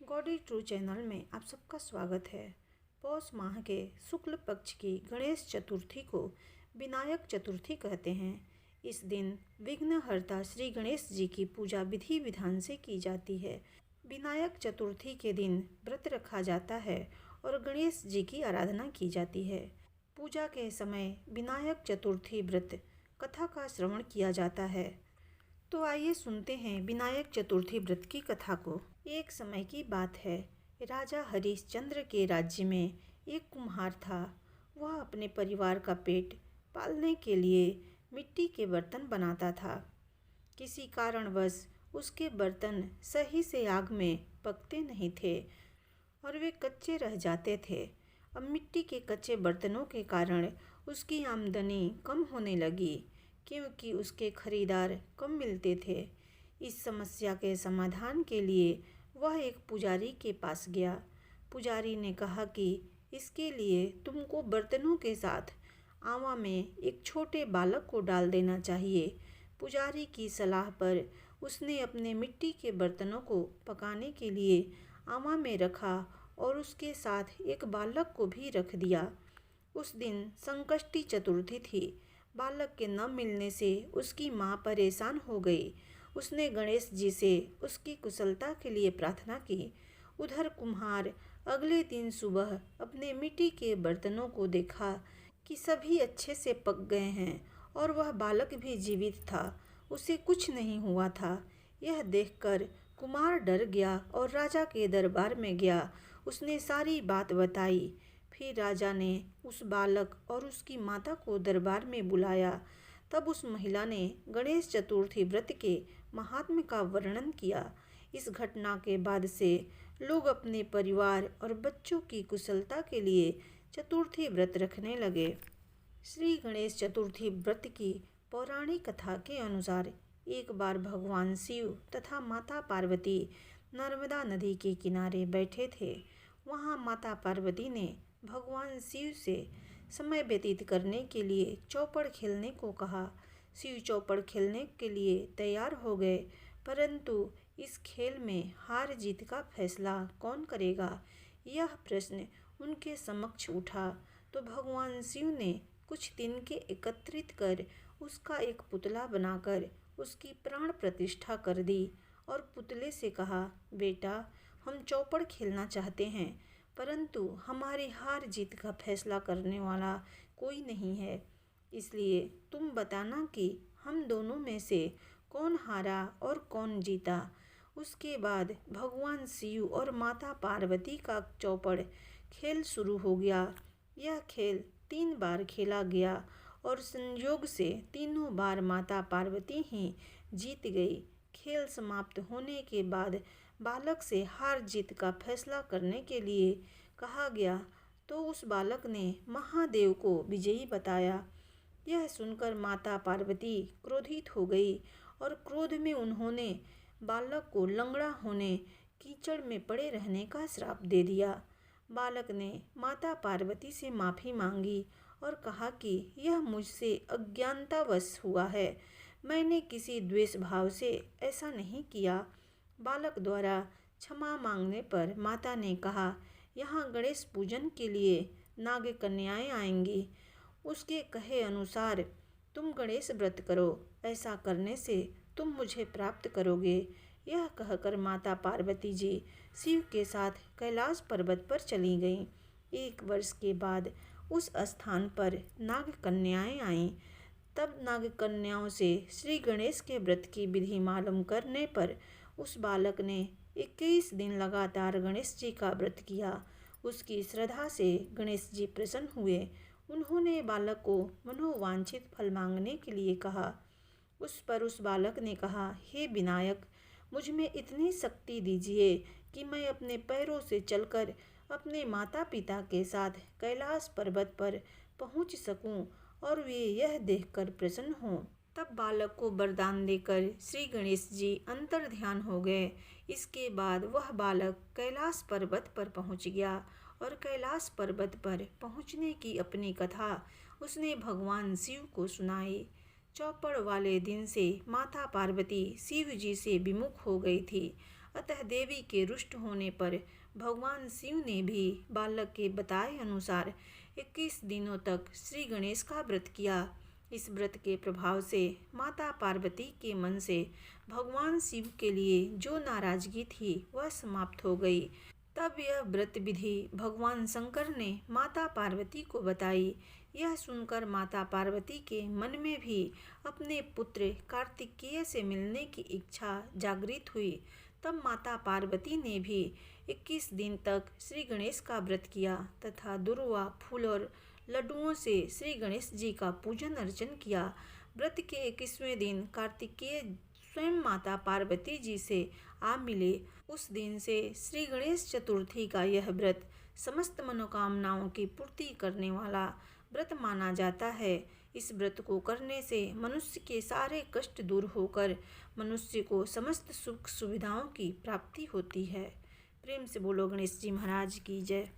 Gaudy true channel में आप सबका स्वागत है। पौष माह के शुक्ल पक्ष की गणेश चतुर्थी को विनायक चतुर्थी कहते हैं। इस दिन विघ्नहर्ता श्री गणेश जी की पूजा विधि विधान से की जाती है। विनायक चतुर्थी के दिन व्रत रखा जाता है और गणेश जी की आराधना की जाती है। पूजा के समय विनायक चतुर्थी व्रत कथा का श्रवण किया जाता है। तो आइए सुनते हैं विनायक चतुर्थी व्रत की कथा को। एक समय की बात है, राजा हरिश्चंद्र के राज्य में एक कुम्हार था। वह अपने परिवार का पेट पालने के लिए मिट्टी के बर्तन बनाता था। किसी कारणवश उसके बर्तन सही से आग में पकते नहीं थे और वे कच्चे रह जाते थे। अब मिट्टी के कच्चे बर्तनों के कारण उसकी आमदनी कम होने लगी, क्योंकि उसके खरीदार कम मिलते थे। इस समस्या के समाधान के लिए वह एक पुजारी के पास गया। पुजारी ने कहा कि इसके लिए तुमको बर्तनों के साथ आवा में एक छोटे बालक को डाल देना चाहिए। पुजारी की सलाह पर उसने अपने मिट्टी के बर्तनों को पकाने के लिए आवा में रखा और उसके साथ एक बालक को भी रख दिया। उस दिन संकष्टी चतुर्थी थी। बालक के न मिलने से उसकी माँ परेशान हो गई। उसने गणेश जी से उसकी कुशलता के लिए प्रार्थना की। उधर कुम्हार अगले दिन सुबह अपने मिट्टी के बर्तनों को देखा कि सभी अच्छे से पक गए हैं और वह बालक भी जीवित था। उसे कुछ नहीं हुआ था। यह देखकर कुम्हार डर गया और राजा के दरबार में गया। उसने सारी बात बताई। फिर राजा ने उस बालक और उसकी माता को दरबार में बुलाया। तब उस महिला ने गणेश चतुर्थी व्रत के महात्म्य का वर्णन किया। इस घटना के बाद से लोग अपने परिवार और बच्चों की कुशलता के लिए चतुर्थी व्रत रखने लगे। श्री गणेश चतुर्थी व्रत की पौराणिक कथा के अनुसार एक बार भगवान शिव तथा माता पार्वती नर्मदा नदी के किनारे बैठे थे। वहाँ माता पार्वती ने भगवान शिव से समय व्यतीत करने के लिए चौपड़ खेलने को कहा। शिव चौपड़ खेलने के लिए तैयार हो गए, परंतु इस खेल में हार जीत का फैसला कौन करेगा, यह प्रश्न उनके समक्ष उठा। तो भगवान शिव ने कुछ तिनके एकत्रित कर उसका एक पुतला बनाकर उसकी प्राण प्रतिष्ठा कर दी और पुतले से कहा, बेटा, हम चौपड़ खेलना चाहते हैं, परंतु हमारी हार जीत का फैसला करने वाला कोई नहीं है। इसलिए तुम बताना कि हम दोनों में से कौन हारा और कौन जीता। उसके बाद भगवान शिव और माता पार्वती का चौपड़ खेल शुरू हो गया। यह खेल 3 बार खेला गया और संयोग से तीनों बार माता पार्वती ही जीत गई। खेल समाप्त होने के बाद बालक से हार जीत का फैसला करने के लिए कहा गया, तो उस बालक ने महादेव को विजयी बताया। यह सुनकर माता पार्वती क्रोधित हो गई और क्रोध में उन्होंने बालक को लंगड़ा होने, कीचड़ में पड़े रहने का श्राप दे दिया। बालक ने माता पार्वती से माफ़ी मांगी और कहा कि यह मुझसे अज्ञानतावश हुआ है, मैंने किसी द्वेष भाव से ऐसा नहीं किया। बालक द्वारा क्षमा मांगने पर माता ने कहा, यहाँ गणेश पूजन के लिए नाग कन्याएं आएंगी। उसके कहे अनुसार तुम गणेश व्रत करो, ऐसा करने से तुम मुझे प्राप्त करोगे। यह कहकर माता पार्वती जी शिव के साथ कैलाश पर्वत पर चली गईं। 1 वर्ष के बाद उस स्थान पर नाग कन्याएं आईं। तब नाग कन्याओं से श्री गणेश के व्रत की विधि मालूम करने पर उस बालक ने 21 दिन लगातार गणेश जी का व्रत किया। उसकी श्रद्धा से गणेश जी प्रसन्न हुए। उन्होंने बालक को मनोवांछित फल मांगने के लिए कहा। उस पर उस बालक ने कहा, हे विनायक, मुझ में इतनी शक्ति दीजिए कि मैं अपने पैरों से चलकर अपने माता पिता के साथ कैलाश पर्वत पर पहुंच सकूं और वे यह देखकर प्रसन्न हों। तब बालक को वरदान देकर श्री गणेश जी अंतर ध्यान हो गए। इसके बाद वह बालक कैलाश पर्वत पर पहुंच गया और कैलाश पर्वत पर पहुंचने की अपनी कथा उसने भगवान शिव को सुनाई। चौपड़ वाले दिन से माता पार्वती शिव जी से विमुख हो गई थी। अतः देवी के रुष्ट होने पर भगवान शिव ने भी बालक के बताए अनुसार 21 दिनों तक श्री गणेश का व्रत किया। इस व्रत के प्रभाव से माता पार्वती के मन से भगवान शिव के लिए जो नाराजगी थी वह समाप्त हो गई। तब यह व्रत विधि भगवान शंकर ने माता पार्वती को बताई। यह सुनकर माता पार्वती के मन में भी अपने पुत्र कार्तिकेय से मिलने की इच्छा जागृत हुई। तब माता पार्वती ने भी 21 दिन तक श्री गणेश का व्रत किया तथा दुर्वा फूल और लड्डुओं से श्री गणेश जी का पूजन अर्चन किया। व्रत के 21वें दिन कार्तिकेय स्वयं माता पार्वती जी से आ मिले। उस दिन से श्री गणेश चतुर्थी का यह व्रत समस्त मनोकामनाओं की पूर्ति करने वाला व्रत माना जाता है। इस व्रत को करने से मनुष्य के सारे कष्ट दूर होकर मनुष्य को समस्त सुख सुविधाओं की प्राप्ति होती है। प्रेम से बोलो गणेश जी महाराज की जय।